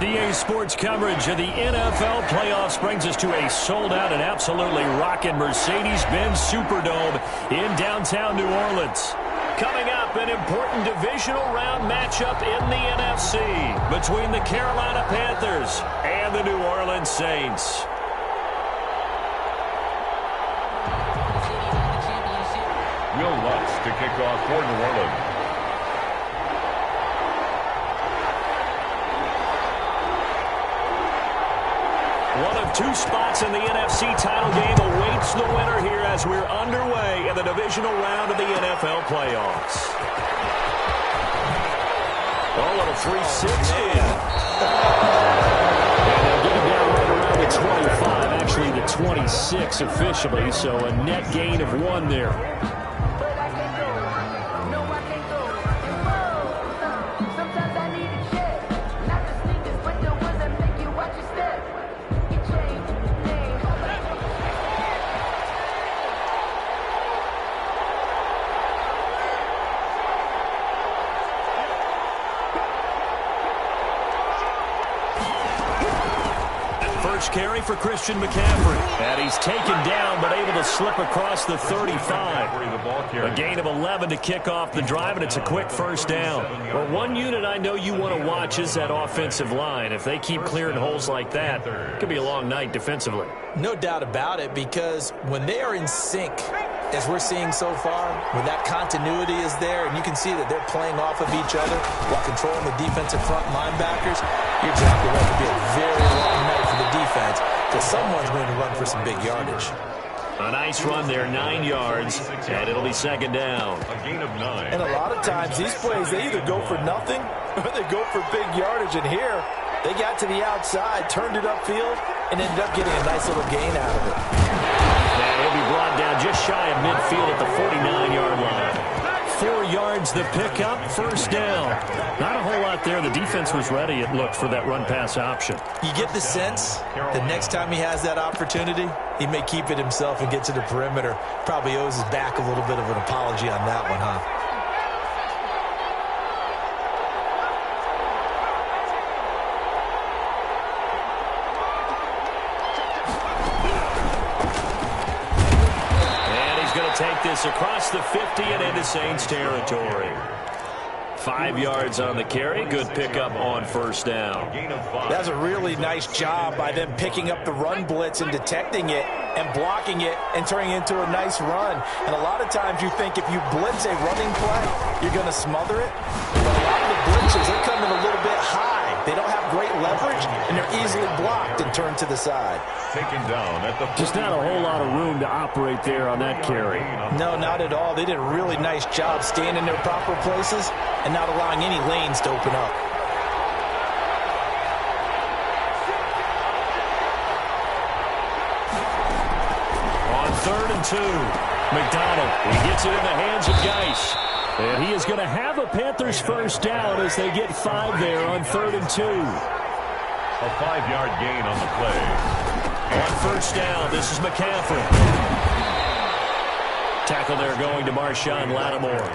EA Sports coverage of the NFL playoffs brings us to a sold-out and absolutely rocking Mercedes-Benz Superdome in downtown New Orleans. Coming up, an important divisional round matchup in the NFC between the Carolina Panthers and the New Orleans Saints. Will Lutz to kick off for New Orleans. One of two spots in the NFC title game awaits the winner here as we're underway in the divisional round of the NFL playoffs. Oh, little 360. And they'll get him down right around the 25, actually the 26 officially, so a net gain of 1 there. First carry for Christian McCaffrey. And he's taken down but able to slip across the 35. A gain of 11 to kick off the drive, and it's a quick first down. Well, one unit I know you want to watch is that offensive line. If they keep clearing holes like that, it could be a long night defensively. No doubt about it, because when they are in sync, as we're seeing so far, when that continuity is there and you can see that they're playing off of each other while controlling the defensive front linebackers, you're exactly right. It'll be a very long night for the defense because someone's going to run for some big yardage. A nice run there, 9 yards, and it'll be second down. A gain of 9. And a lot of times these plays, they either go for nothing or they go for big yardage. And here, they got to the outside, turned it upfield, and ended up getting a nice little gain out of it. And he'll be brought down just shy of midfield at the 49-yard line. 4 yards the pickup, first down. Not a whole lot there. The defense was ready, it looked, for that run-pass option. You get the sense the next time he has that opportunity, he may keep it himself and get to the perimeter. Probably owes his back a little bit of an apology on that one, huh? Take this across the 50 and into Saints territory. 5 yards on the carry. Good pickup on first down. That's a really nice job by them picking up the run blitz and detecting it and blocking it and turning it into a nice run. And a lot of times you think if you blitz a running play, you're going to smother it. But a lot of the blitzes, they're coming a little bit high. They don't have great leverage, and they're easily blocked and turned to the side. Taken down at the just not a whole lot of room to operate there on that carry. No, not at all. They did a really nice job staying in their proper places and not allowing any lanes to open up. On 3rd and 2, McDonald, he gets it in the hands of Geis. And he is going to have a Panthers first down as they get 5 there on 3rd and 2. A 5-yard gain on the play. On first down, this is McCaffrey. Tackle there going to Marshawn Lattimore.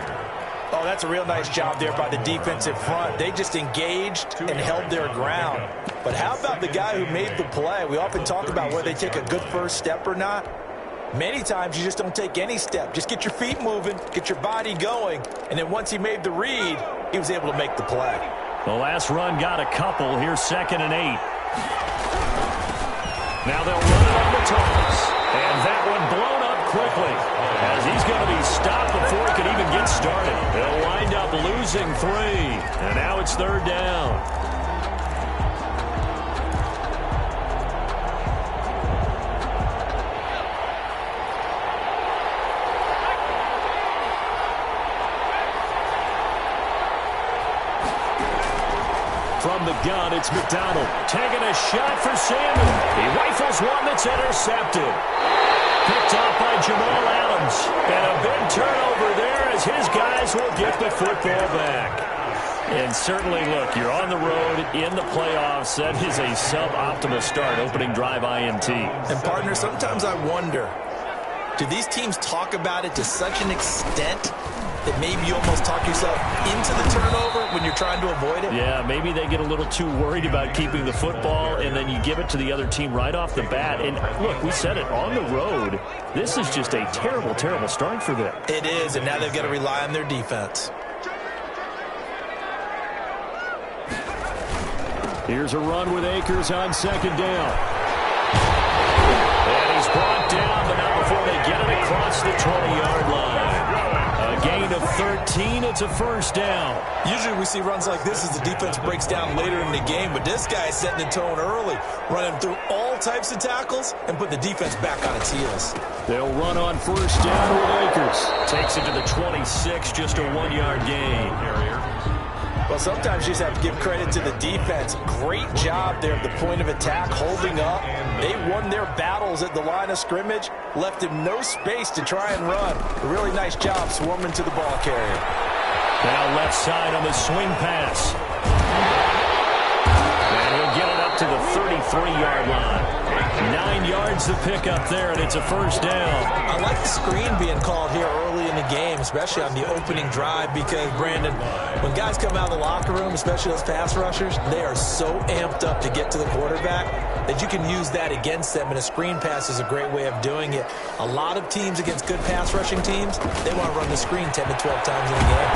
Oh, that's a real nice job there by the defensive front. They just engaged and held their ground. But how about the guy who made the play? We often talk about whether they take a good first step or not. Many times you just don't take any step. Just get your feet moving, get your body going, and then once he made the read, he was able to make the play. The last run got a couple. Here's 2nd and 8. Now they'll run it on the Thomas. And that one blown up quickly as he's going to be stopped before he can even get started. They'll wind up losing 3. And now it's 3rd down. From the gun, it's McDonald taking a shot for Samuel. He rifles one that's intercepted. Picked off by Jamal Adams. And a big turnover there as his guys will get the football back. And certainly, look, you're on the road in the playoffs. That is a suboptimal start, opening drive INT. And, partner, sometimes I wonder, do these teams talk about it to such an extent that maybe you almost talk yourself into the turnover when you're trying to avoid it? Yeah, maybe they get a little too worried about keeping the football, and then you give it to the other team right off the bat. And look, we said it, on the road, this is just a terrible, terrible start for them. It is, and now they've got to rely on their defense. Here's a run with Akers on second down. And he's brought down, but not before they get it across the 20-yard line. A gain of 13, it's a first down. Usually we see runs like this as the defense breaks down later in the game, but this guy is setting the tone early, running through all types of tackles and put the defense back on its heels. They'll run on first down with Akers. Takes it to the 26, just a 1-yard gain. Well, sometimes you just have to give credit to the defense. Great job there at the point of attack, holding up. They won their battles at the line of scrimmage, left him no space to try and run. A really nice job swarming to the ball carrier. Now left side on the swing pass. And we'll get it up to the 33-yard line. 9 yards to pick up there, and it's a first down. I like the screen being called here early in the game, especially on the opening drive, because, Brandon, when guys come out of the locker room, especially those pass rushers, they are so amped up to get to the quarterback that you can use that against them, and a screen pass is a great way of doing it. A lot of teams against good pass rushing teams, they want to run the screen 10 to 12 times in a game.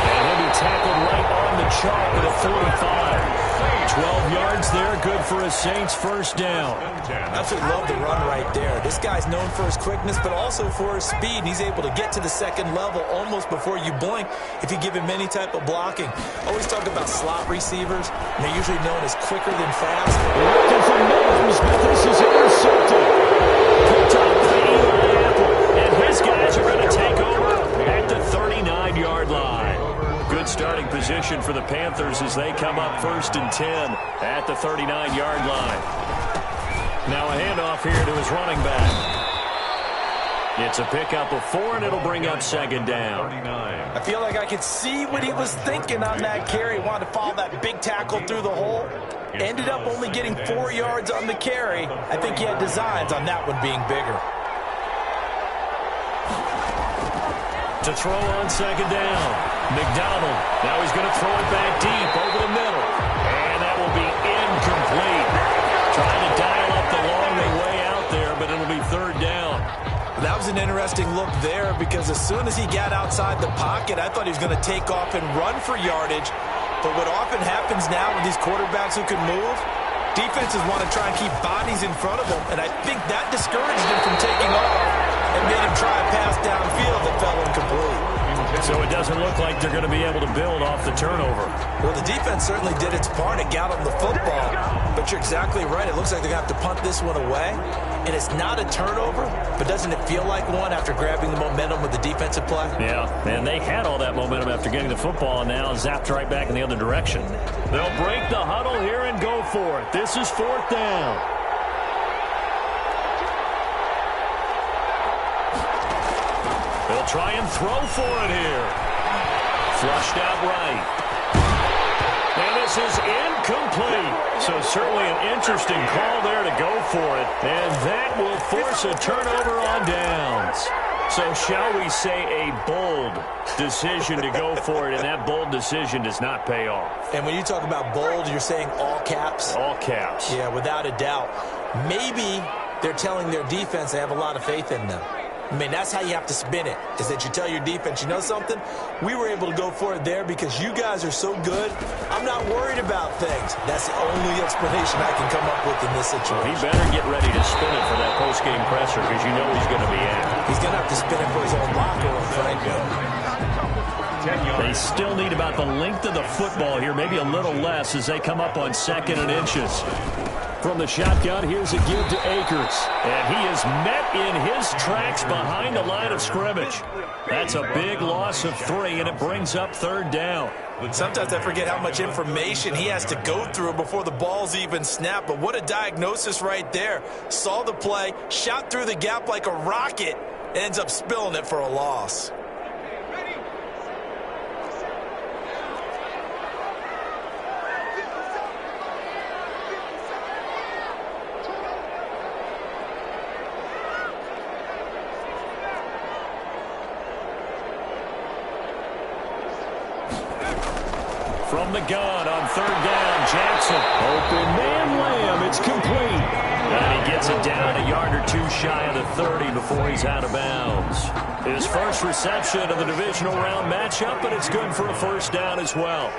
And he'll be tackled right on the chalk at a 45. 12 yards there, good for a Saints first down. Absolutely love the run right there. This guy's known for his quickness, but also for his speed. He's able to get to the second level almost before you blink if you give him any type of blocking. Always talk about slot receivers, and they're usually known as quicker than fast. Looking for Mims, but this is intercepted. Picked up by Eli Apple, and his guys are going to take over at the 39-yard line. Good starting position for the Panthers as they come up 1st and 10 at the 39-yard line. Now a handoff here to his running back. It's a pickup of 4, and it'll bring up 2nd down. I feel like I could see what he was thinking on that carry. Wanted to follow that big tackle through the hole. Ended up only getting 4 yards on the carry. I think he had designs on that one being bigger. To throw on 2nd down. McDonald. Now he's going to throw it back deep over the middle. And that will be incomplete. Trying to dial up the long way out there, but it'll be 3rd down. That was an interesting look there because as soon as he got outside the pocket, I thought he was going to take off and run for yardage. But what often happens now with these quarterbacks who can move, defenses want to try and keep bodies in front of them, and I think that discouraged him from taking off and made him try a pass downfield that fell incomplete. So it doesn't look like they're going to be able to build off the turnover. Well, the defense certainly did its part. It got them the football. But you're exactly right. It looks like they're going to have to punt this one away. And it's not a turnover, but doesn't it feel like one after grabbing the momentum with the defensive play? Yeah, and they had all that momentum after getting the football, and now zapped right back in the other direction. They'll break the huddle here and go for it. This is 4th down. They'll try and throw for it here. Flushed out right. And this is incomplete. So certainly an interesting call there to go for it. And that will force a turnover on downs. So shall we say a bold decision to go for it, and that bold decision does not pay off. And when you talk about bold, you're saying all caps? All caps. Yeah, without a doubt. Maybe they're telling their defense they have a lot of faith in them. I mean, that's how you have to spin it, is that you tell your defense, you know something? We were able to go for it there because you guys are so good. I'm not worried about things. That's the only explanation I can come up with in this situation. He better get ready to spin it for that post-game presser because you know he's going to be in. He's going to have to spin it for his own locker room, frankly. They still need about the length of the football here, maybe a little less as they come up on 2nd and inches. From the shotgun, here's a give to Akers. And he is met in his tracks behind the line of scrimmage. That's a big loss of 3, and it brings up 3rd down. Sometimes I forget how much information he has to go through before the ball's even snapped. But what a diagnosis right there. Saw the play, shot through the gap like a rocket, ends up spilling it for a loss. From the gun on third down, Jackson. Open man, Lamb. It's complete. And he gets it down a yard or two shy of the 30 before he's out of bounds. His first reception of the divisional round matchup, and it's good for a first down as well.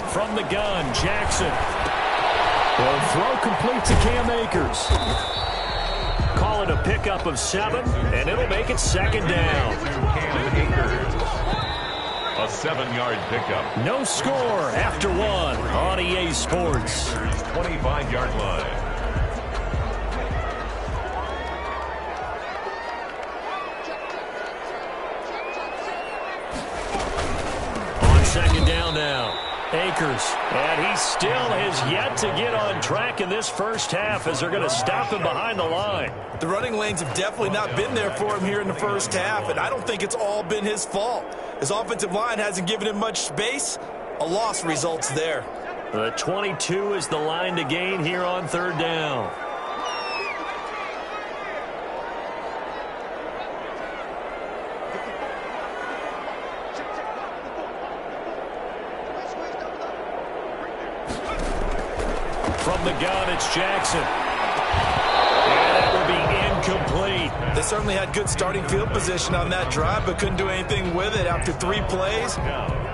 From the gun, Jackson. Will throw complete to Cam Akers. Call it a pickup of 7, and it'll make it second down. Cam Akers. A 7-yard pickup. No score after 1 on EA Sports. 25-yard line. On second down now. Akers, and he still has yet to get on track in this first half as they're going to stop him behind the line. The running lanes have definitely not been there for him here in the first half, and I don't think it's all been his fault. His offensive line hasn't given him much space. A loss results there. The 22 is the line to gain here on third down. From the gun, it's Jackson. And that will be incomplete. They certainly had good starting field position on that drive, but couldn't do anything with it after 3 plays.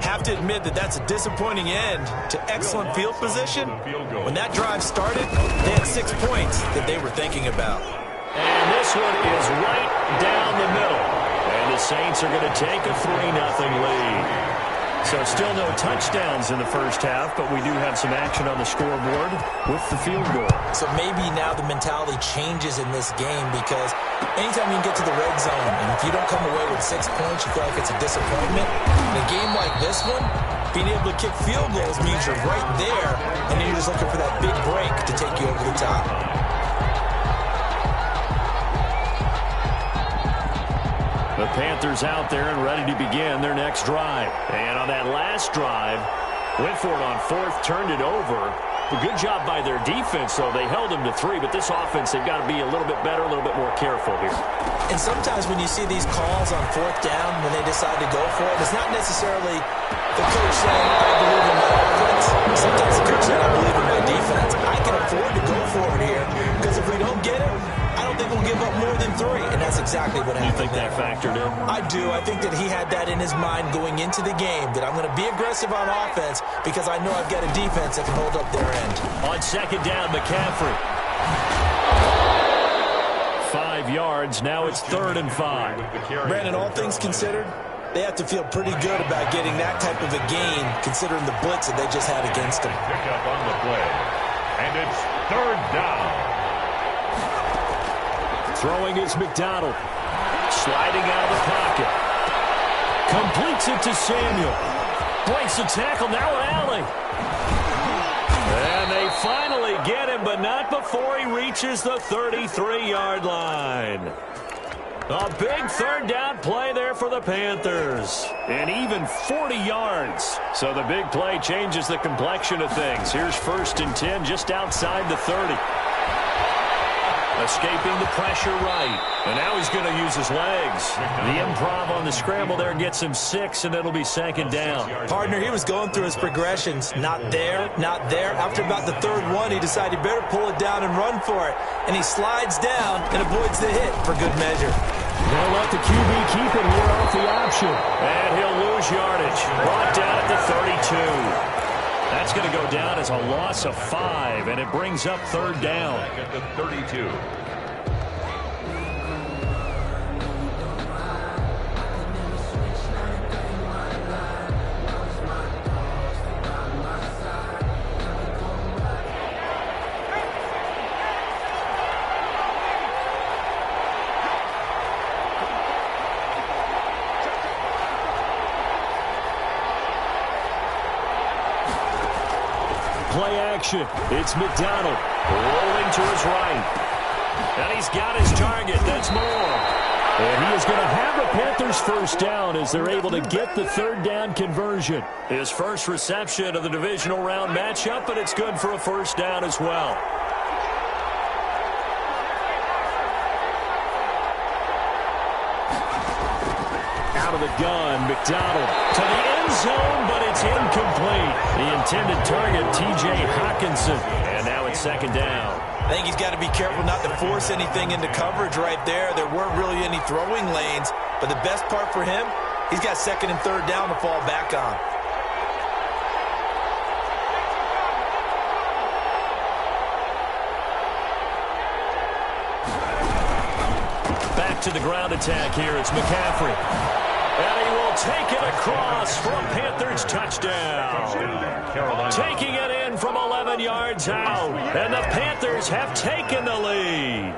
Have to admit that that's a disappointing end to excellent field position. When that drive started, they had 6 points that they were thinking about. And this one is right down the middle. And the Saints are going to take a 3-0 lead. So still no touchdowns in the first half, but we do have some action on the scoreboard with the field goal. So maybe now the mentality changes in this game, because anytime you can get to the red zone, and if you don't come away with 6 points, you feel like it's a disappointment. In a game like this one, being able to kick field goals means you're right there, and then you're just looking for that big break to take you over the top. The Panthers out there and ready to begin their next drive. And on that last drive, went for it on 4th, turned it over. A good job by their defense, though. They held them to 3, but this offense, they've got to be a little bit better, a little bit more careful here. And sometimes when you see these calls on 4th down, when they decide to go for it, it's not necessarily the coach saying, I believe in my offense. Sometimes the coach saying, I believe in my defense. I can afford to go for it here, because if we don't get it, I don't think we'll give up more than 3, and that's exactly what happened. You think that factored in? I do. I think that he had that in his mind going into the game, that I'm going to be aggressive on offense because I know I've got a defense that can hold up their end. On second down, McCaffrey. 5 yards. Now it's 3rd and 5. Brandon, all things considered, they have to feel pretty good about getting that type of a gain, considering the blitz that they just had against them. Pick up on the play, and it's 3rd down. Throwing is McDonald. Sliding out of the pocket. Completes it to Samuel. Breaks the tackle. Now an alley. And they finally get him, but not before he reaches the 33-yard line. A big 3rd down play there for the Panthers. And even 40 yards. So the big play changes the complexion of things. Here's 1st and 10 just outside the 30. Escaping the pressure right. And now he's going to use his legs. The improv on the scramble there gets him 6, and it'll be 2nd down. Partner, he was going through his progressions. Not there, not there. After about the 3rd one, he decided he better pull it down and run for it. And he slides down and avoids the hit for good measure. They'll let the QB keep it here off the option. And he'll lose yardage. Brought down at the 32. That's going to go down as a loss of 5, and it brings up 3rd down. At the 32. Play action. It's McDonald rolling to his right. And he's got his target. That's more. And he is going to have the Panthers first down as they're able to get the 3rd down conversion. His first reception of the divisional round matchup, but it's good for a first down as well. Out of the gun, McDonald to the end zone, but it's incomplete. The intended target, T.J. Hawkinson. And now it's second down. I think he's got to be careful not to force anything into coverage right there. There weren't really any throwing lanes, but the best part for him, he's got second and third down to fall back on. Back to the ground attack here. It's McCaffrey. And he will take it across for a Panthers touchdown. Taking it in from 11 yards out. And the Panthers have taken the lead.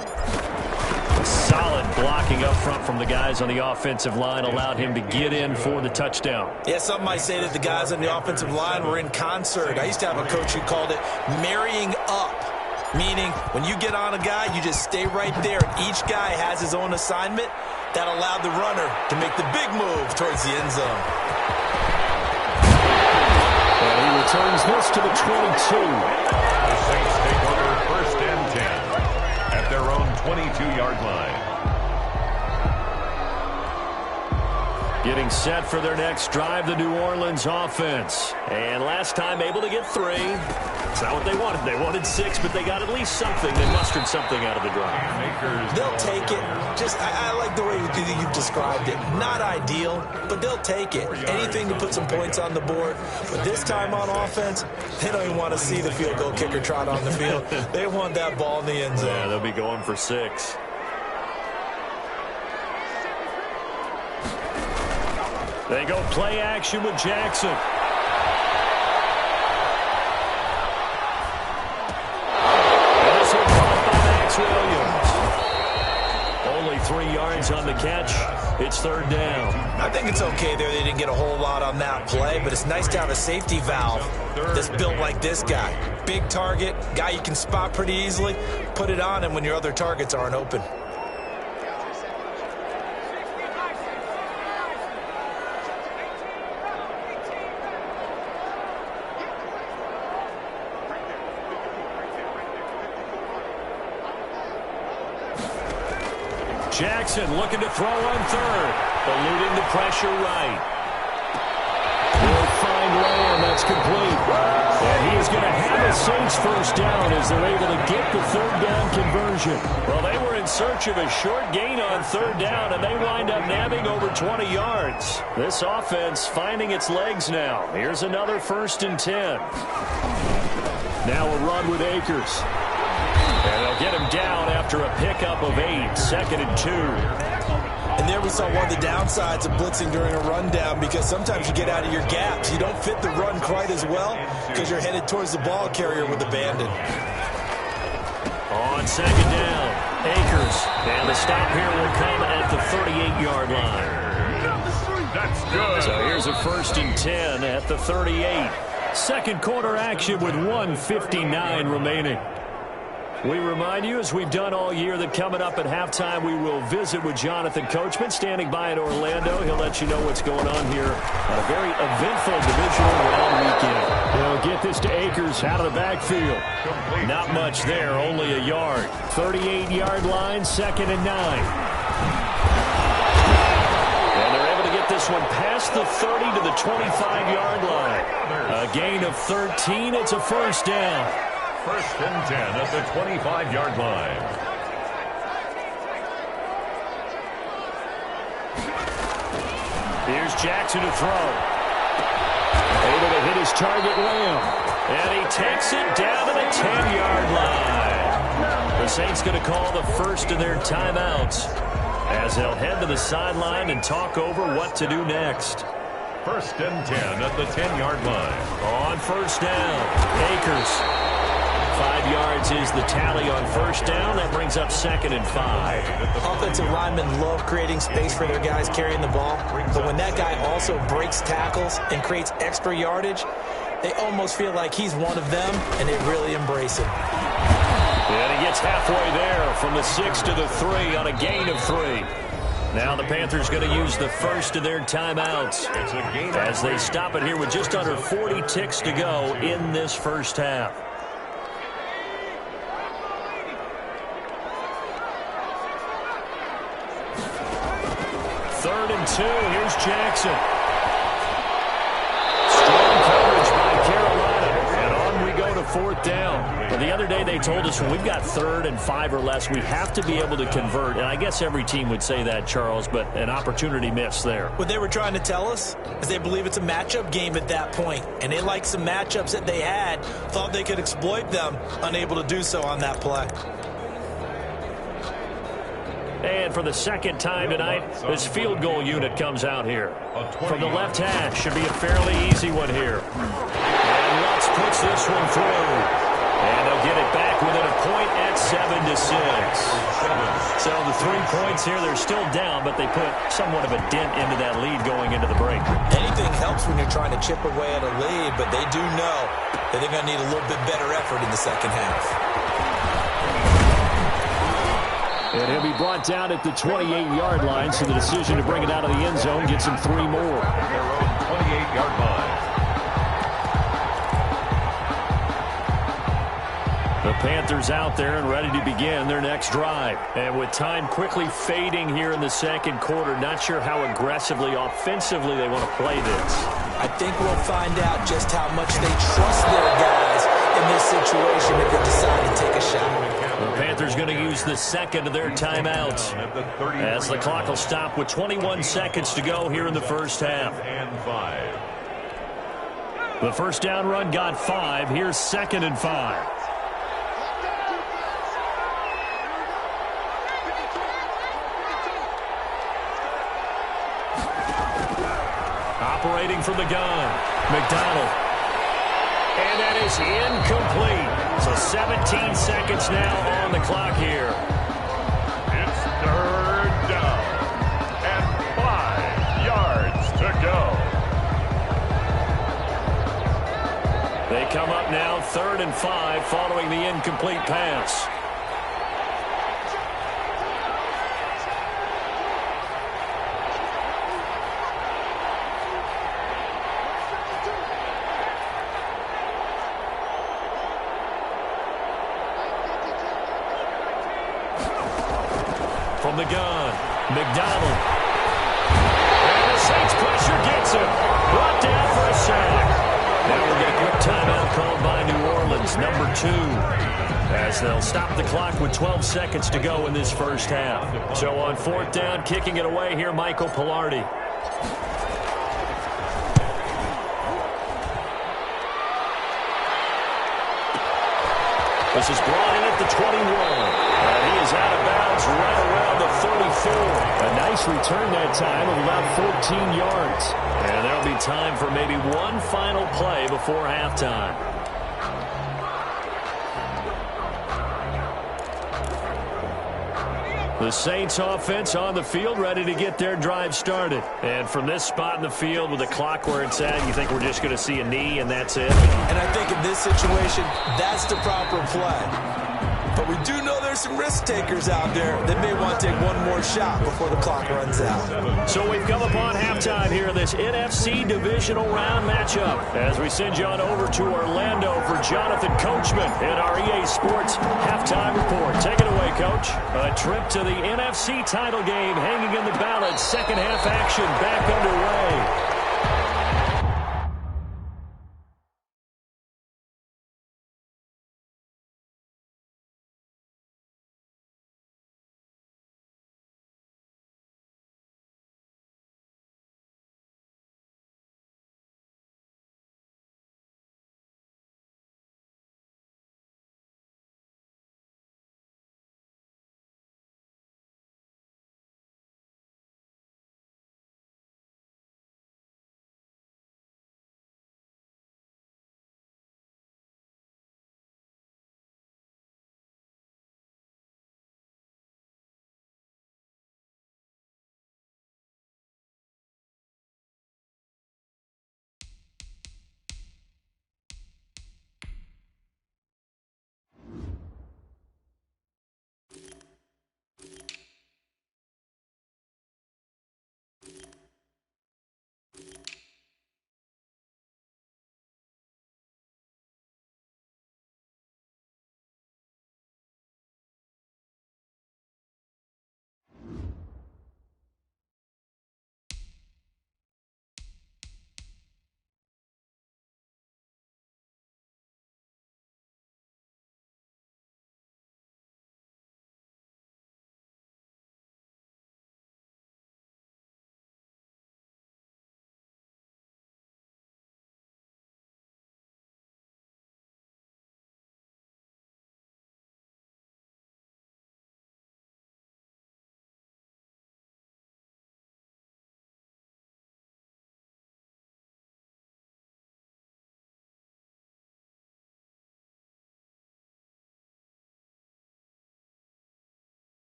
Solid blocking up front from the guys on the offensive line allowed him to get in for the touchdown. Yeah, some might say that the guys on the offensive line were in concert. I used to have a coach who called it marrying up. Meaning, when you get on a guy, you just stay right there. And each guy has his own assignment. That allowed the runner to make the big move towards the end zone. And he returns this to the 22. The Saints take over first and 10 at their own 22-yard line. Getting set for their next drive, the New Orleans offense. And last time able to get 3. It's not what they wanted. They wanted 6, but they got at least something. They mustered something out of the drive. They'll take it. I like the way you've described it. Not ideal, but they'll take it. Anything to put some points on the board. But this time on offense, they don't even want to see the field goal kicker trot on the field. They want that ball in the end zone. Yeah, they'll be going for 6. They go play action with Jackson. And this will caught by Max Williams. Only 3 yards on the catch. It's third down. I think it's okay there. They didn't get a whole lot on that play, but it's nice to have a safety valve that's built like this guy. Big target, guy you can spot pretty easily. Put it on him when your other targets aren't open. Jackson looking to throw on third. Eluding the pressure right. Will find Lamb. That's complete. And he is going to have a Saints first down as they're able to get the third down conversion. Well, they were in search of a short gain on third down, and they wind up nabbing over 20 yards. This offense finding its legs now. Here's another 1st and 10. Now a run with Akers. And they'll get him down after a pickup of 8, 2nd and 2. And there we saw one of the downsides of blitzing during a rundown, because sometimes you get out of your gaps. You don't fit the run quite as well because you're headed towards the ball carrier with abandon. On 2nd down, Akers. And the stop here will come at the 38-yard line. That's good. So here's a 1st and 10 at the 38. Second quarter action with 1:59 remaining. We remind you, as we've done all year, that coming up at halftime, we will visit with Jonathan Coachman, standing by in Orlando. He'll let you know what's going on here on a very eventful divisional round weekend. They'll get this to Akers out of the backfield. Not much there, only a yard. 38-yard line, 2nd and 9. And they're able to get this one past the 30 to the 25-yard line. A gain of 13. It's a first down. 1st and 10 at the 25-yard line. Here's Jackson to throw. Able to hit his target, Lamb. And he takes it down to the 10-yard line. The Saints going to call the first of their timeouts as they'll head to the sideline and talk over what to do next. 1st and 10 at the 10-yard line. On first down, Akers. 5 yards is the tally on first down. That brings up 2nd and 5. Offensive linemen love creating space for their guys carrying the ball. But when that guy also breaks tackles and creates extra yardage, they almost feel like he's one of them, and they really embrace him. And he gets halfway there from the 6 to the 3 on a gain of 3. Now the Panthers going to use the first of their timeouts as they stop it here with just under 40 ticks to go in this first half. 3rd and 2. Here's Jackson. Strong coverage by Carolina. And on we go to 4th down. Well, the other day they told us when we've got 3rd and 5 or less, we have to be able to convert. And I guess every team would say that, Charles, but an opportunity missed there. What they were trying to tell us is they believe it's a matchup game at that point. And they liked some matchups that they had, thought they could exploit them, unable to do so on that play. And for the second time tonight, this field goal unit comes out here. From the left hash, should be a fairly easy one here. And Lutz puts this one through. And they'll get it back within a point at 7-6. So the 3 points here, they're still down, but they put somewhat of a dent into that lead going into the break. Anything helps when you're trying to chip away at a lead, but they do know that they're going to need a little bit better effort in the second half. And he'll be brought down at the 28-yard line, so the decision to bring it out of the end zone gets him 3 more. Their own 28-yard line. The Panthers out there and ready to begin their next drive. And with time quickly fading here in the second quarter, not sure how aggressively, offensively they want to play this. I think we'll find out just how much they trust their guys in this situation if they decide to take a shot. The Panthers going to use the second of their timeouts as the clock will stop with 21 seconds to go here in the first half. The first down run got 5. Here's 2nd and 5. Operating from the gun, McDonald. And that is incomplete. So 17 seconds now on the clock here. It's 3rd down and 5 yards to go. They come up now 3rd and 5 following the incomplete pass. From the gun, McDonald. And the Saints pressure gets him. Brought down for a sack. Now we'll get a quick timeout called by New Orleans, number 2. As they'll stop the clock with 12 seconds to go in this first half. So on 4th down, kicking it away here, Michael Pilardi. This is brought in at the 21. And he is out of bounds right around the 34. A nice return that time of about 14 yards. And there'll be time for maybe one final play before halftime. The Saints offense on the field, ready to get their drive started. And from this spot in the field with the clock where it's at, you think we're just going to see a knee and that's it? And I think in this situation, that's the proper play. But we do know there's some risk takers out there that may want to take one more shot before the clock runs out. So we've come upon halftime here in this NFC divisional round matchup as we send you on over to Orlando for Jonathan Coachman in our EA Sports halftime report. Take it away, Coach. A trip to the NFC title game hanging in the balance. Second half action back underway.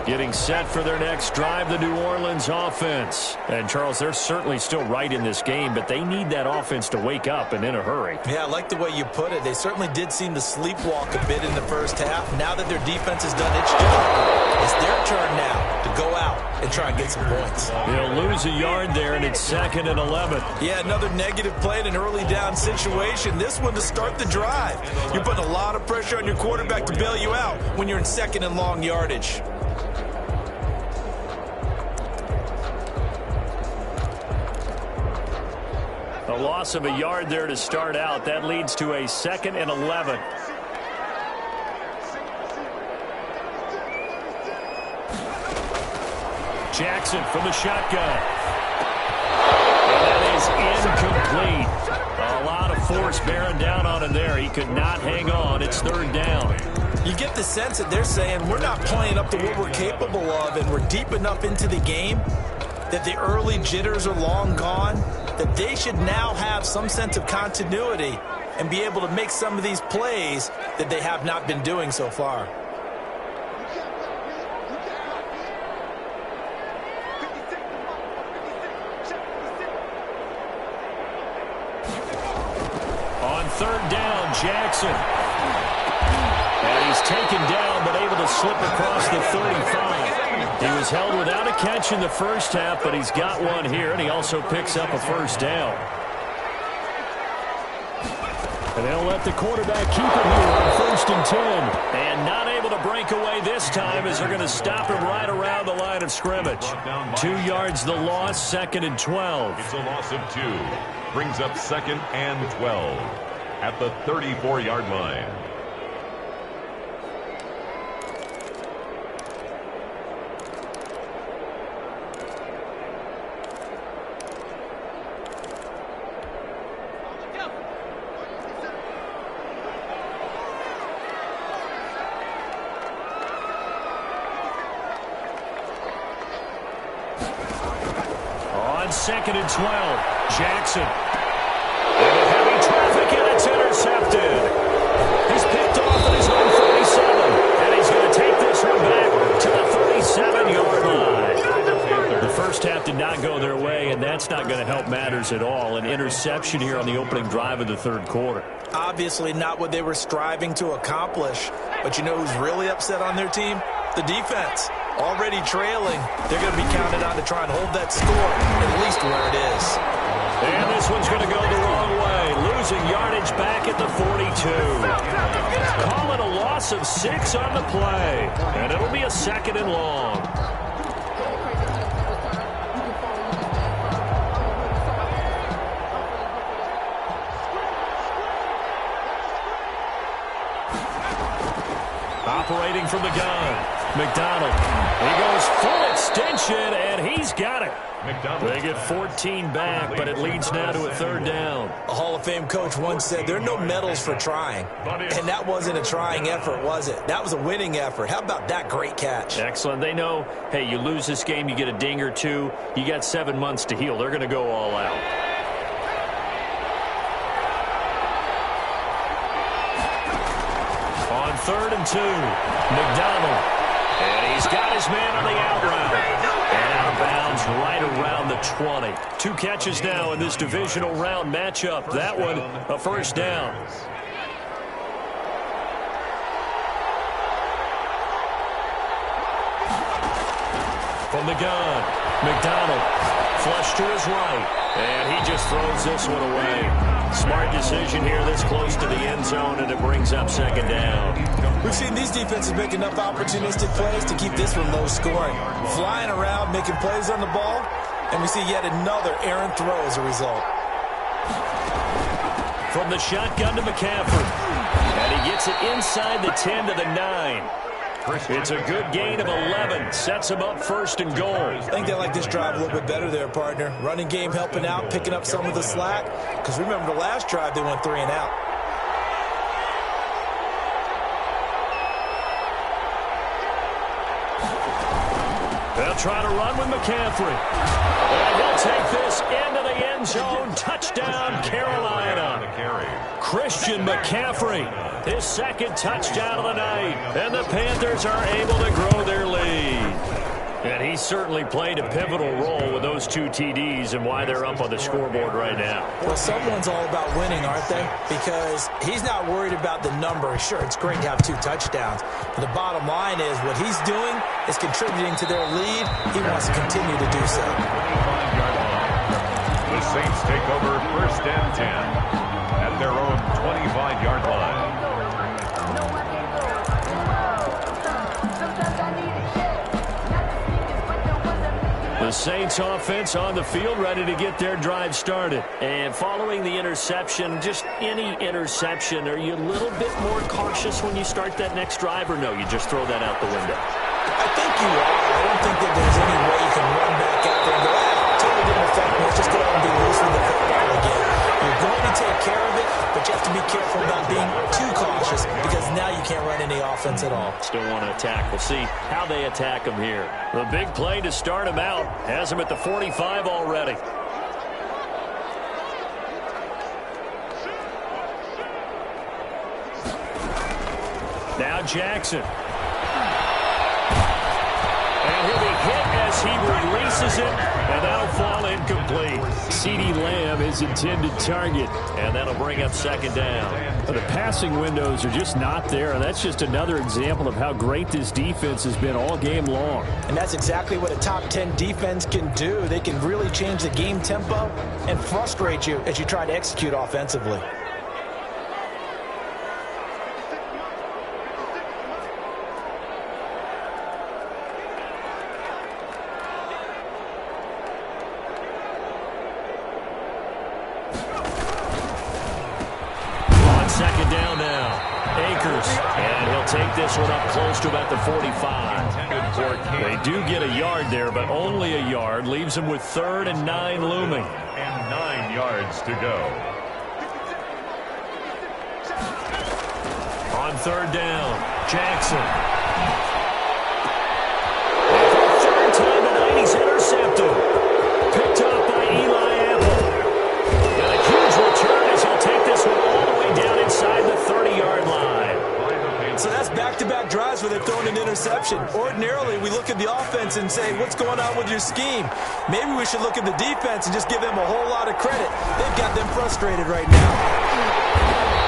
Getting set for their next drive, the New Orleans offense. And, Charles, they're certainly still right in this game, but they need that offense to wake up and in a hurry. Yeah, I like the way you put it. They certainly did seem to sleepwalk a bit in the first half. Now that their defense has done its job, it's their turn now to go out and try and get some points. They'll lose a yard there, and it's 2nd and 11. Yeah, another negative play in an early down situation. This one to start the drive. You're putting a lot of pressure on your quarterback to bail you out when you're in 2nd and long yardage. A loss of a yard there to start out. That leads to a 2nd and 11. Jackson from the shotgun. And that is incomplete. A lot of force bearing down on him there. He could not hang on. It's 3rd down. You get the sense that they're saying we're not playing up to what we're capable of, and we're deep enough into the game that the early jitters are long gone, that they should now have some sense of continuity and be able to make some of these plays that they have not been doing so far. On 3rd down, Jackson. And he's taken down but able to slip across the 35. He was held without a catch in the first half, but he's got one here, and he also picks up a 1st down. And they'll let the quarterback keep it here on 1st and 10. And not able to break away this time as they're going to stop him right around the line of scrimmage. 2 yards the loss, 2nd and 12. It's a loss of 2. Brings up 2nd and 12 at the 34-yard line. On 2nd and 12, Jackson. Into heavy traffic, and it's intercepted. He's picked off at his own 37, and he's going to take this one back to the 37-yard line. The first half did not go their way, and that's not going to help matters at all. An interception here on the opening drive of the 3rd quarter. Obviously not what they were striving to accomplish, but you know who's really upset on their team? The defense. Already trailing, they're going to be counted on to try and hold that score at least where it is. And this one's going to go the wrong way, losing yardage back at the 42. Call it a loss of 6 on the play, and it'll be a 2nd and long. Operating from the gun, McDonald. He goes full extension, and he's got it. They get 14 back, but it leads now to a 3rd down. A Hall of Fame coach once said there are no medals for trying. And that wasn't a trying effort, was it? That was a winning effort. How about that great catch? Excellent. They know, hey, you lose this game, you get a ding or two. You got 7 months to heal. They're going to go all out. On 3rd and 2, McDonald. And he's got his man on the out route. And out of bounds right around the 20. 2 catches now in this divisional round matchup. That one, a 1st down. From the gun, McDonald. Flush to his right. And he just throws this one away. Smart decision here this close to the end zone, and it brings up 2nd down. We've seen these defenses make enough opportunistic plays to keep this one low scoring. Flying around, making plays on the ball, and we see yet another errant throw as a result. From the shotgun to McCaffrey. And he gets it inside the 10 to the 9. It's a good gain of 11. Sets him up 1st and goal. I think they like this drive a little bit better there, partner. Running game helping out, picking up some of the slack. Because remember the last drive, they went 3 and out. They'll try to run with McCaffrey. And he'll take this into the end zone. Touchdown, Carolina. Christian McCaffrey, his 2nd touchdown of the night. And the Panthers are able to grow their lead. And he certainly played a pivotal role with those 2 TDs and why they're up on the scoreboard right now. Well, someone's all about winning, aren't they? Because he's not worried about the number. Sure, it's great to have 2 touchdowns. But the bottom line is what he's doing is contributing to their lead. He wants to continue to do so. The Saints take over 1st and 10 at their own 25-yard line. The Saints offense on the field, ready to get their drive started. And following the interception, just any interception, are you a little bit more cautious when you start that next drive, or no, you just throw that out the window? I think you are. I don't think that there's any way you can run back out there and go, totally didn't affect me. Let's just go out and be loose with the football again. You're going to take care of it, but you have to be careful about being too cautious because now you can't run any offense at all. Still want to attack. We'll see how they attack him here. The big play to start him out has him at the 45 already. Now Jackson. And he'll be hit as he releases it, and that'll fall incomplete. CeeDee Lamb, his intended target, and that'll bring up 2nd down. But the passing windows are just not there, and that's just another example of how great this defense has been all game long. And that's exactly what a top 10 defense can do. They can really change the game tempo and frustrate you as you try to execute offensively. Take this one up close to about the 45. They do get a yard there, but only a yard. Leaves them with 3rd and 9 looming. And 9 yards to go. On 3rd down, Jackson. 3rd time tonight, he's intercepted. Picked up by Eli Apple. And a huge return as he'll take this one all the way down inside the 30-yard line. So that's back-to-back drives where they're throwing an interception. Ordinarily, we look at the offense and say, what's going on with your scheme? Maybe we should look at the defense and just give them a whole lot of credit. They've got them frustrated right now.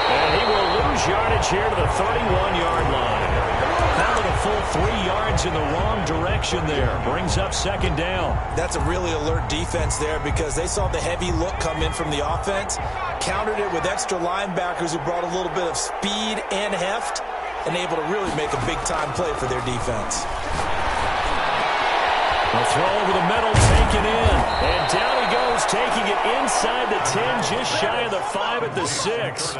And he will lose yardage here to the 31-yard line. Found a full 3 yards in the wrong direction there. Brings up 2nd down. That's a really alert defense there because they saw the heavy look come in from the offense, countered it with extra linebackers who brought a little bit of speed and heft, and able to really make a big-time play for their defense. A throw over the middle, taken in. And down he goes, taking it inside the 10, just shy of the 5 at the 6.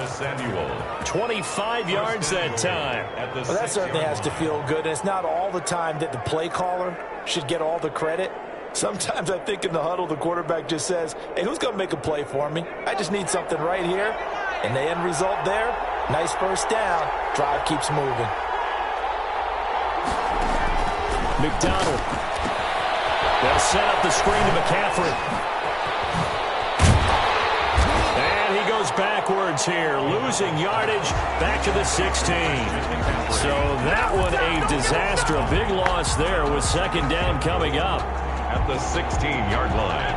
25 yards that time. Well, that certainly has to feel good. And it's not all the time that the play caller should get all the credit. Sometimes I think in the huddle, the quarterback just says, hey, who's going to make a play for me? I just need something right here. And the end result there, nice 1st down. Drive keeps moving. McDonald. They'll set up the screen to McCaffrey. And he goes backwards here, losing yardage back to the 16. So that one a disaster, a big loss there with 2nd down coming up. At the 16-yard line.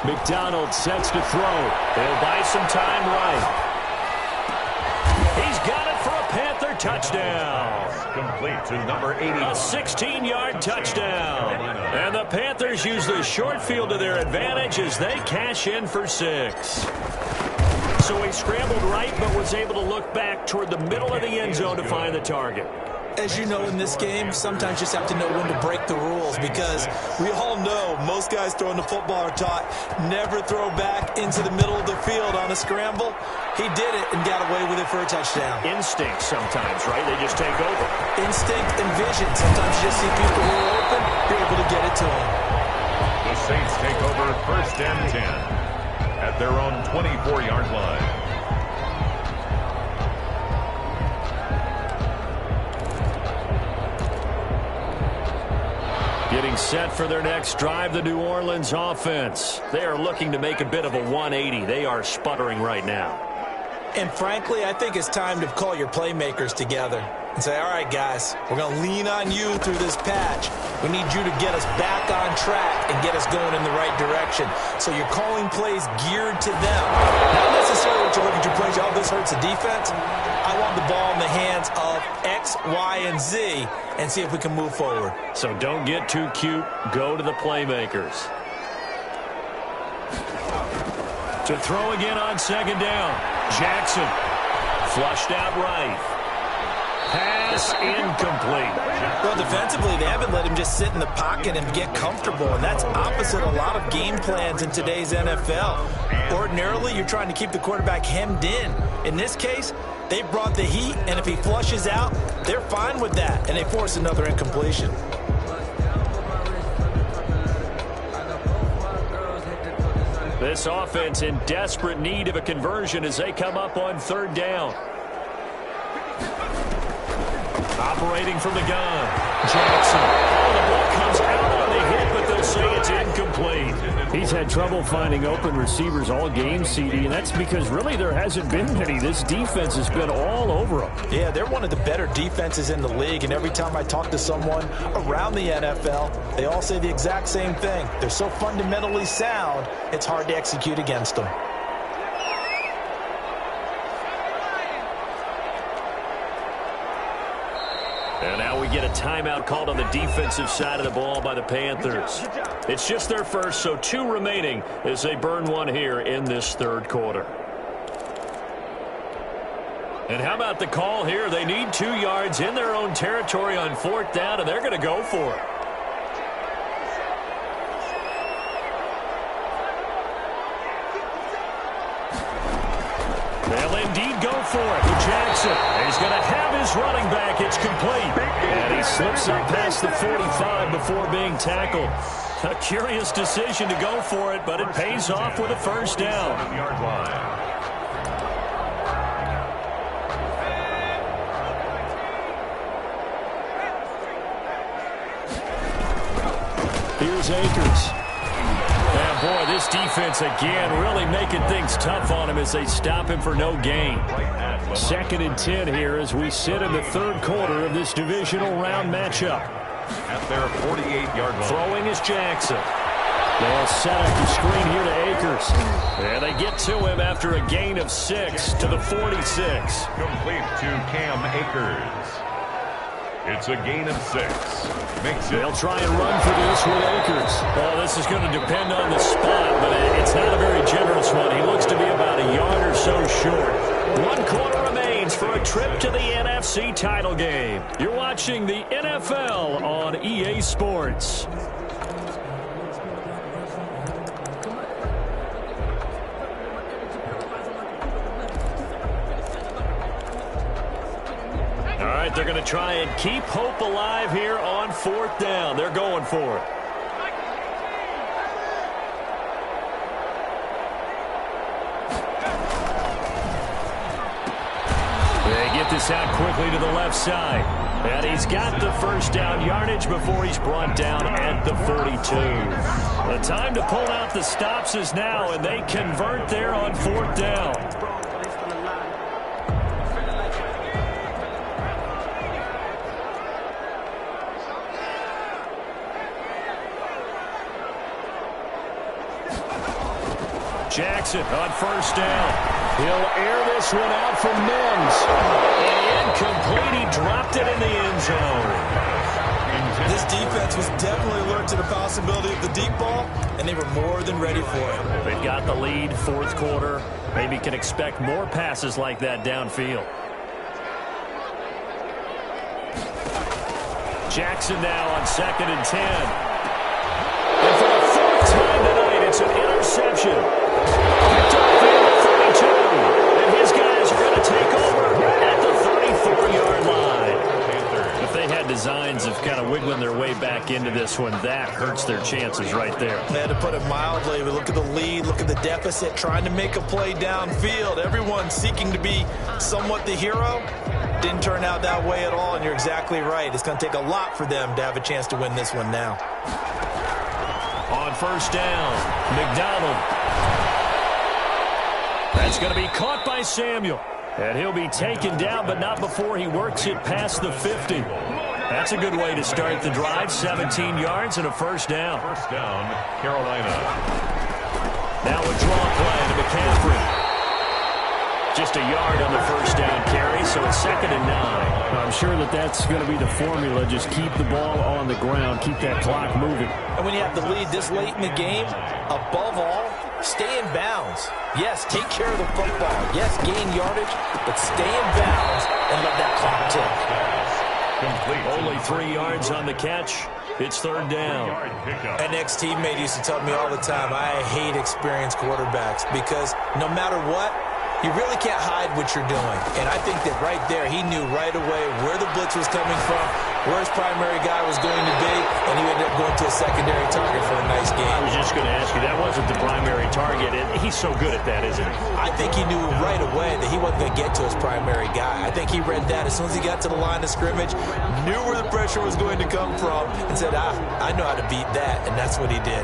McDonald sets to throw. They'll buy some time right. He's got it for a Panther touchdown. Complete to number 80. A 16-yard touchdown. And the Panthers use the short field to their advantage as they cash in for 6. So he scrambled right but was able to look back toward the middle of the end zone to find the target. As you know, in this game, sometimes you just have to know when to break the rules because we all know most guys throwing the football are taught never throw back into the middle of the field on a scramble. He did it and got away with it for a touchdown. Instinct sometimes, right? They just take over. Instinct and vision. Sometimes you just see people who are open, you're able to get it to them. The Saints take over 1st and 10 at their own 24-yard line. Getting set for their next drive, the New Orleans offense. They are looking to make a bit of a 180. They are sputtering right now. And frankly, I think it's time to call your playmakers together and say, all right, guys, we're going to lean on you through this patch. We need you to get us back on track and get us going in the right direction. So you're calling plays geared to them. Not necessarily what you look at your plays, oh, this hurts the defense. I want the ball in the hands of X, Y, and Z and see if we can move forward. So don't get too cute. Go to the playmakers. To throw again on second down. Jackson flushed out right. Pass incomplete. Well, defensively, they haven't let him just sit in the pocket and get comfortable, and that's opposite a lot of game plans in today's NFL. Ordinarily, you're trying to keep the quarterback hemmed in. In this case, they brought the heat, and if he flushes out, they're fine with that, and they force another incompletion. This offense in desperate need of a conversion as they come up on third down. Operating from the gun, Jackson. Oh, the ball comes out on the hit, but they'll say it's incomplete. He's had trouble finding open receivers all game, CD, and that's because really there hasn't been many. This defense has been all over them. Yeah, they're one of the better defenses in the league, and every time I talk to someone around the NFL, they all say the exact same thing. They're so fundamentally sound, it's hard to execute against them. And now we get a timeout called on the defensive side of the ball by the Panthers. It's just their first, so 2 remaining as they burn one here in this third quarter. And how about the call here? They need 2 yards in their own territory on fourth down, and they're going to go for it. They'll indeed go for it with Jackson. He's going to have his running back. It's complete. And he slips up past the 45 before being tackled. A curious decision to go for it, but it pays off with a first down. Here's Akers. And boy, this defense again really making things tough on him as they stop him for no gain. 2nd and 10 here as we sit in the third quarter of this divisional round matchup. At their 48-yard line. Throwing is Jackson. They'll set up the screen here to Akers. And they get to him after a gain of 6 to the 46. Complete to Cam Akers. It's a gain of 6. They'll try and run for this with Akers. Well, this is going to depend on the spot, but it's not a very generous one. He looks to be about a yard or so short. 1 quarter remains for a trip to the NFC title game. You're watching the NFL on EA Sports. They're going to try and keep hope alive here on fourth down. They're going for it. They get this out quickly to the left side. And he's got the first down yardage before he's brought down at the 42. The time to pull out the stops is now, and they convert there on fourth down. Jackson on first down. He'll air this one out for Mims. And incomplete. He dropped it in the end zone. This defense was definitely alert to the possibility of the deep ball, and they were more than ready for it. They've got the lead, fourth quarter. Maybe can expect more passes like that downfield. Jackson now on 2nd and 10. And for the 4th time tonight, it's an interception. Picked up there at 32. And his guys are going to take over at the 34-yard line. If they had designs of kind of wiggling their way back into this one, that hurts their chances right there. They had to put it mildly. Look at the lead, look at the deficit, trying to make a play downfield. Everyone seeking to be somewhat the hero. Didn't turn out that way at all, and you're exactly right. It's going to take a lot for them to have a chance to win this one now. On first down, McDonald. That It's going to be caught by Samuel. And he'll be taken down, but not before he works it past the 50. That's a good way to start the drive. 17 yards and a first down. First down, Carolina. Now a draw play to McCaffrey. Just a yard on the first down carry, so it's 2nd and 9. I'm sure that's going to be the formula. Just keep the ball on the ground. Keep that clock moving. And when you have the lead this late in the game, above all, stay in bounds. Yes, take care of the football. Yes, gain yardage, but stay in bounds and let that clock tick. Complete. Only 3 yards on the catch. It's 3rd down. An ex-teammate used to tell me all the time, I hate experienced quarterbacks because no matter what, you really can't hide what you're doing. And I think that right there, he knew right away where the blitz was coming from, where his primary guy was going to be, and he ended up going to a secondary target for a nice game. I was just going to ask you, that wasn't the primary target, and he's so good at that, isn't he? I think he knew right away that he wasn't going to get to his primary guy. I think he read that as soon as he got to the line of scrimmage, knew where the pressure was going to come from, and said, I know how to beat that, and that's what he did.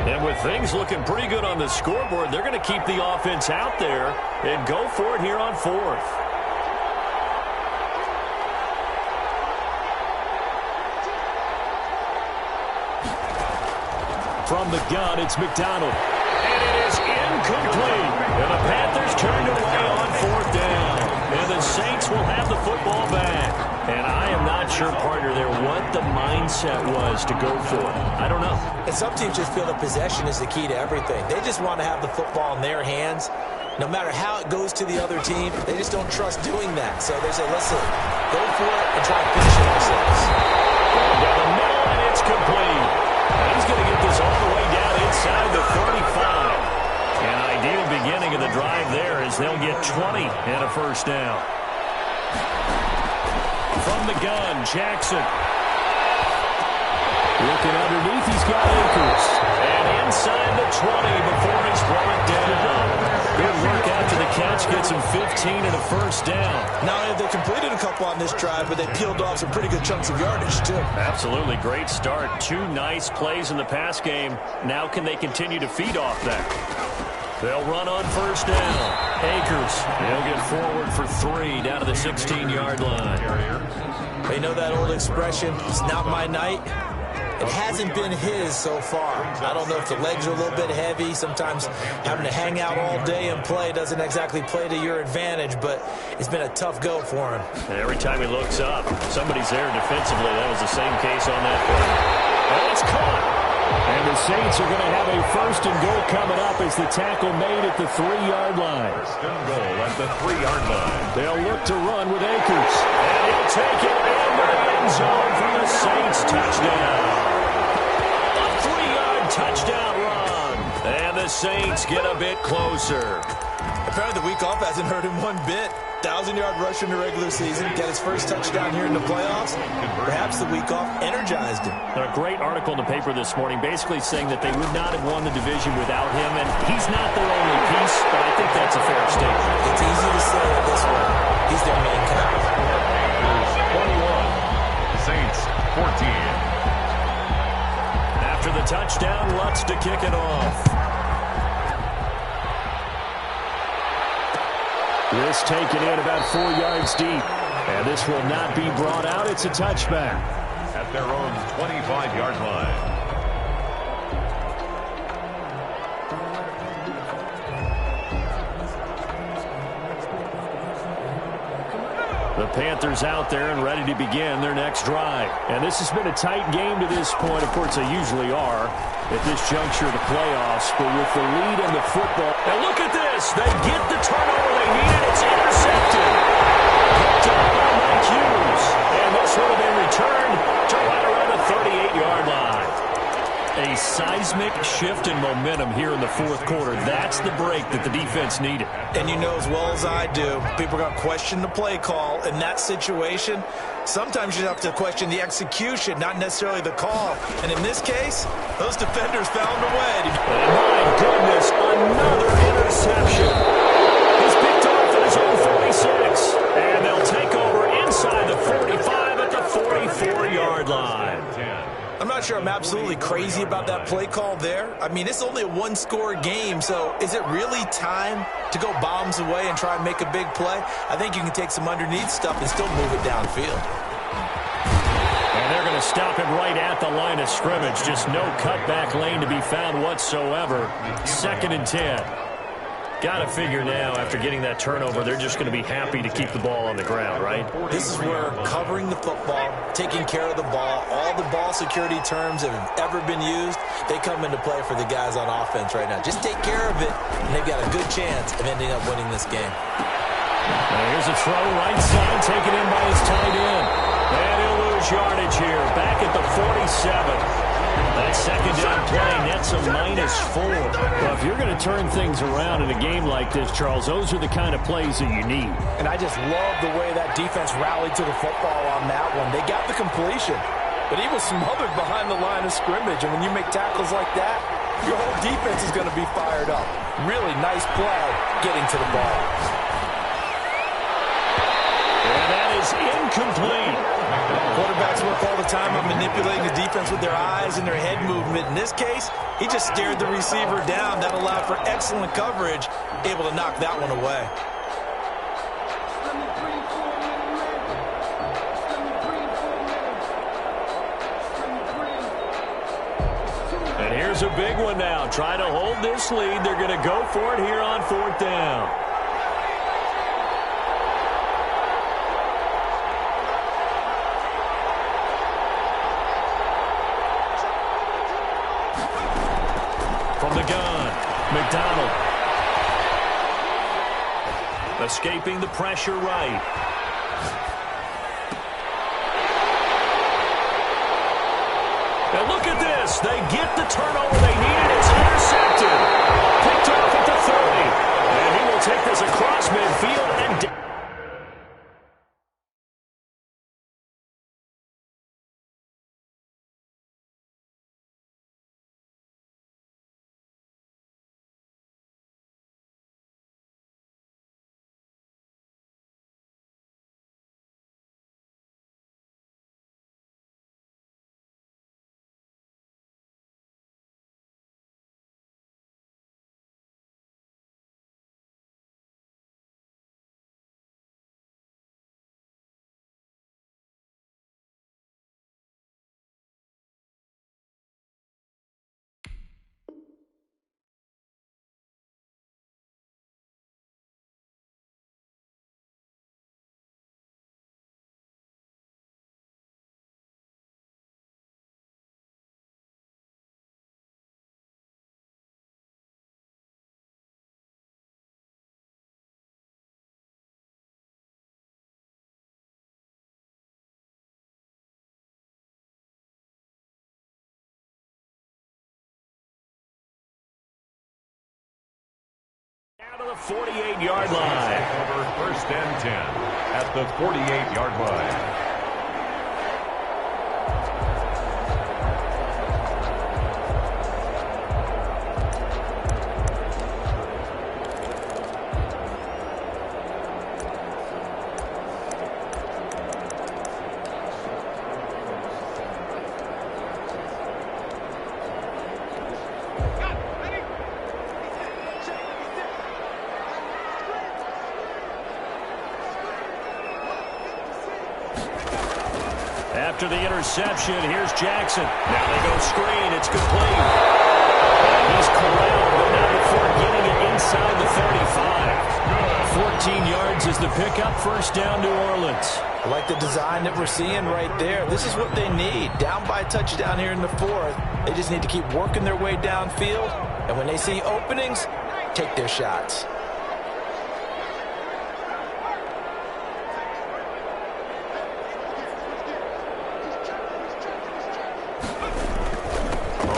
And with things looking pretty good on the scoreboard, they're going to keep the offense out there and go for it here on 4th. From the gun, it's McDonald. And it is incomplete. And the Panthers turned away on 4th down. And the Saints will have the football back. And I am not sure, partner, there what the mindset was to go for it. I don't know. And some teams just feel that possession is the key to everything. They just want to have the football in their hands. No matter how it goes to the other team, they just don't trust doing that. So they say, listen, go for it and try to finish it ourselves. Going down the middle, and it's complete. And he's going to get this all the way down inside the 35. An ideal beginning of the drive there as they'll get 20 and a first down. From the gun, Jackson. Looking underneath, he's got Akers. And inside the 20 before he's thrown it down. Good work after the catch, gets him 15 and a first down. Not only have they completed a couple on this drive, but they peeled off some pretty good chunks of yardage, too. Absolutely, great start. 2 nice plays in the pass game. Now can they continue to feed off that? They'll run on first down. Akers, he'll get forward for 3 down to the 16-yard line. They know that old expression, it's not my night. It hasn't been his so far. I don't know if the legs are a little bit heavy. Sometimes having to hang out all day and play doesn't exactly play to your advantage, but it's been a tough go for him. And every time he looks up, somebody's there defensively. That was the same case on that play. And it's caught. And the Saints are going to have a first and goal coming up as the tackle made at the 3-yard line. First and goal at the 3-yard line. They'll look to run with Akers. And he'll take it into the end zone for the Saints touchdown. A 3-yard touchdown run. And the Saints get a bit closer. Apparently the week off hasn't hurt him one bit. 1,000-yard rush in the regular season, get his first touchdown here in the playoffs. Perhaps the week off energized him. A great article in the paper this morning basically saying that they would not have won the division without him, and he's not their only piece, but I think that's a fair statement. It's easy to say it this way. He's their main guy. 21. Saints 14. After the touchdown, Lutz to kick it off. This taken in about 4 yards deep. And this will not be brought out. It's a touchback. At their own 25-yard line. The Panthers out there and ready to begin their next drive. And this has been a tight game to this point. Of course, they usually are at this juncture of the playoffs. But with the lead in the football. And look at this. They get the turnover they needed. It's intercepted. Picked up by Mike Hughes. And this will have been returned to right around the 38-yard line. A seismic shift in momentum here in the fourth quarter. That's the break that the defense needed. And you know as well as I do, people are going to question the play call in that situation. Sometimes you have to question the execution, not necessarily the call. And in this case, those defenders found a way. And my goodness, another interception. He's picked off at his own 46. And they'll take over inside the 45 at the 44-yard line. I'm not sure I'm absolutely crazy about that play call there. I mean, it's only a one-score game, so is it really time to go bombs away and try and make a big play? I think you can take some underneath stuff and still move it downfield. And they're going to stop it right at the line of scrimmage. Just no cutback lane to be found whatsoever. 2nd and 10. Got to figure now, after getting that turnover, they're just going to be happy to keep the ball on the ground, right? This is where covering the football, taking care of the ball, all the ball security terms that have ever been used, they come into play for the guys on offense right now. Just take care of it, and they've got a good chance of ending up winning this game. Now here's a throw, right side, taken in by his tight end. And he'll lose yardage here, back at the 47. That 2nd down play nets a -4. Well, if you're going to turn things around in a game like this, Charles, those are the kind of plays that you need. And I just love the way that defense rallied to the football on that one. They got the completion, but he was smothered behind the line of scrimmage. And when you make tackles like that, your whole defense is going to be fired up. Really nice play getting to the ball. And that is incomplete. Quarterbacks work all the time on manipulating the defense with their eyes and their head movement. In this case, he just stared the receiver down. That allowed for excellent coverage, able to knock that one away. And here's a big one now. Try to hold this lead. They're going to go for it here on 4th down. From the gun, McDonald. Escaping the pressure right. And look at this. They get the turnover they needed. It's intercepted. Picked off at the 30. And he will take this across midfield and down. Down to the 48-yard line. Over 1st and 10 at the 48-yard line. After the interception, here's Jackson. Now they go screen. It's complete. And he's corralled, but not before getting it inside the 35. 14 yards is the pickup. 1st down, New Orleans. I like the design that we're seeing right there. This is what they need. Down by a touchdown here in the 4th. They just need to keep working their way downfield. And when they see openings, take their shots.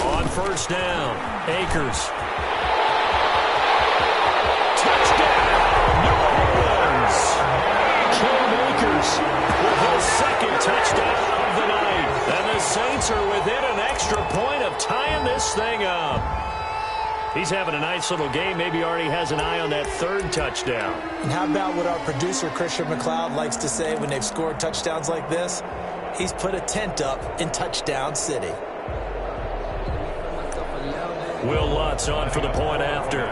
On 1st down, Akers. With his 2nd touchdown of the night. And the Saints are within an extra point of tying this thing up. He's having a nice little game. Maybe already has an eye on that 3rd touchdown. And how about what our producer, Christian McLeod, likes to say when they've scored touchdowns like this? He's put a tent up in Touchdown City. Will Lutz on for the point after.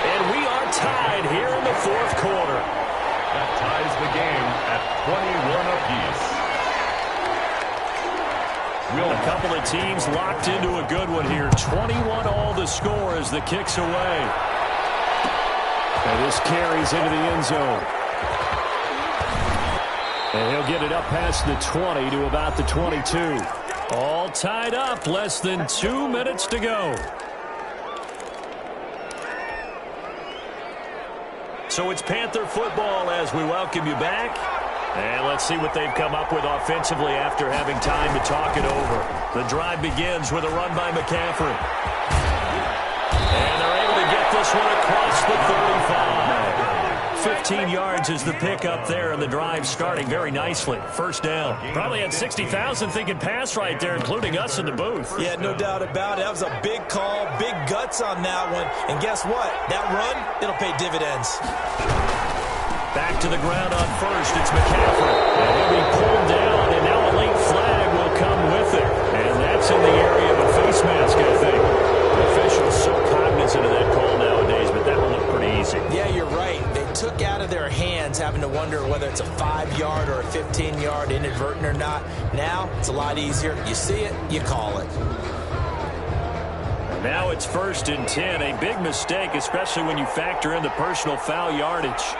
And we are tied here in the fourth quarter. That ties the game at 21 apiece. A couple of teams locked into a good one here. 21 all to score as the kick's away. And this carries into the end zone. And he'll get it up past the 20 to about the 22. All tied up, less than 2 minutes to go. So it's Panther football as we welcome you back. And let's see what they've come up with offensively after having time to talk it over. The drive begins with a run by McCaffrey. And they're able to get this one across the 35. 15 yards is the pickup there, and the drive starting very nicely. First down. Probably had 60,000 thinking pass right there, including us in the booth. Yeah, no doubt about it. That was a big call, big guts on that one. And guess what? That run, it'll pay dividends. Back to the ground on first. It's McCaffrey. And he'll be pulled down, and now a late flag will come with it. And that's in the area of a face mask, I think. The officials so cognizant of that call nowadays, but that one looked pretty easy. Yeah, you're right. They took out of their hands having to wonder whether it's a 5-yard or a 15-yard inadvertent or not. Now it's a lot easier. You see it, you call it. Now it's 1st and 10. A big mistake, especially when you factor in the personal foul yardage.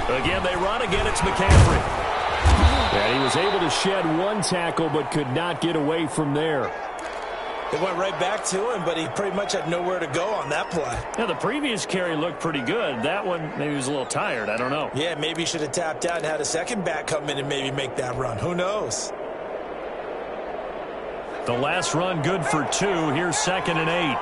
Again, they run. Again, it's McCaffrey. And he was able to shed one tackle but could not get away from there. It went right back to him, but he pretty much had nowhere to go on that play. Yeah, the previous carry looked pretty good. That one, maybe he was a little tired. I don't know. Yeah, maybe he should have tapped out and had a second back come in and maybe make that run. Who knows? The last run good for 2. Here's 2nd and 8.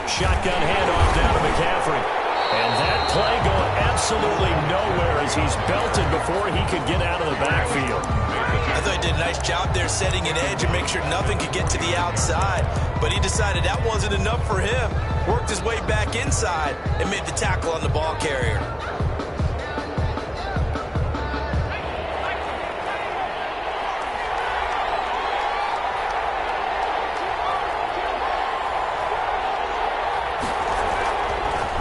Shotgun handoff down to McCaffrey. And that play going absolutely nowhere as he's belted before he could get out of the backfield. I thought he did a nice job there setting an edge and make sure nothing could get to the outside. But he decided that wasn't enough for him. Worked his way back inside and made the tackle on the ball carrier.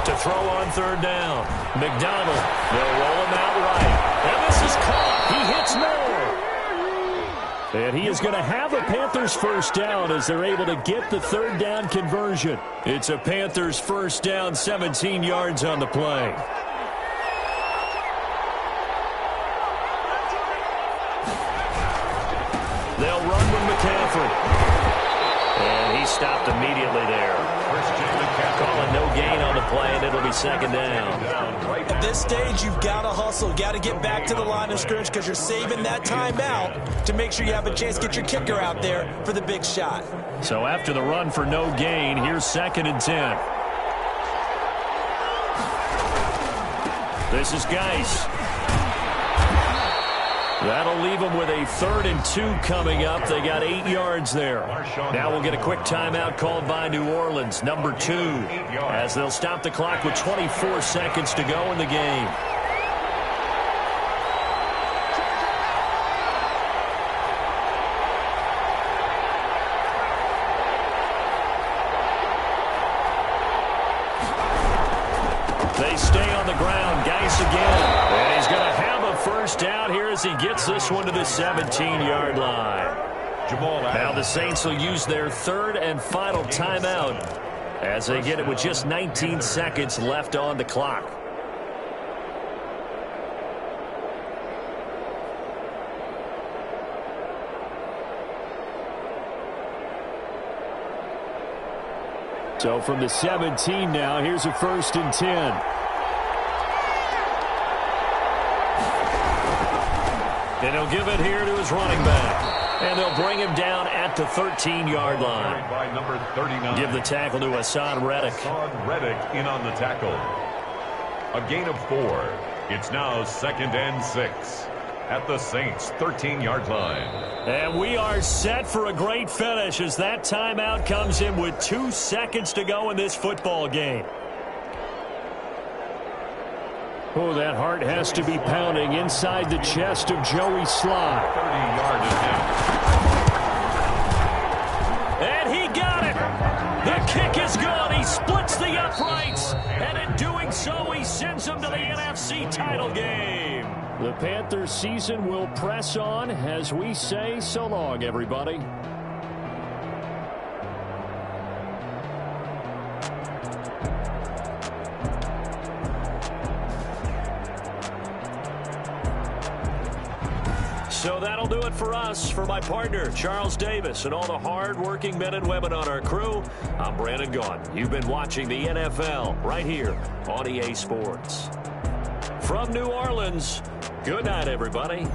To throw on 3rd down. McDonald. They'll roll him out right. And this is caught. He hits more. And he is going to have a Panthers first down as they're able to get the 3rd down conversion. It's a Panthers first down, 17 yards on the play. They'll run with McCaffrey. And he stopped immediately there. Calling no gain on the play, and it'll be 2nd down. At this stage, you've got to hustle. Got to get back to the line of scrimmage because you're saving that timeout to make sure you have a chance to get your kicker out there for the big shot. So after the run for no gain, here's 2nd and 10. This is Geis. That'll leave them with a 3rd and 2 coming up. They got 8 yards there. Now we'll get a quick timeout called by New Orleans, number 2, as they'll stop the clock with 24 seconds to go in the game. They stay on the ground. Geis again. And he's going to have a first down here as he gets this one to the 17-yard line. Now the Saints will use their 3rd and final timeout as they get it with just 19 seconds left on the clock. So from the 17 now, here's a 1st and 10. And he'll give it here to his running back. And they'll bring him down at the 13-yard line. By number 39. Give the tackle to Hassan Reddick. Hassan Reddick in on the tackle. A gain of 4. It's now 2nd and 6. at the Saints' 13-yard line. And we are set for a great finish as that timeout comes in with 2 seconds to go in this football game. Oh, that heart has to be pounding inside the chest of Joey Slye. 30-yard attempt. And he got it. The kick is good. He splits the uprights. And in doing so, he sends them to the NFC title game. The Panthers season will press on as we say so long, everybody. So that'll do it for us. For my partner, Charles Davis, and all the hard-working men and women on our crew, I'm Brandon Gaudin. You've been watching the NFL right here on EA Sports. From New Orleans, good night, everybody.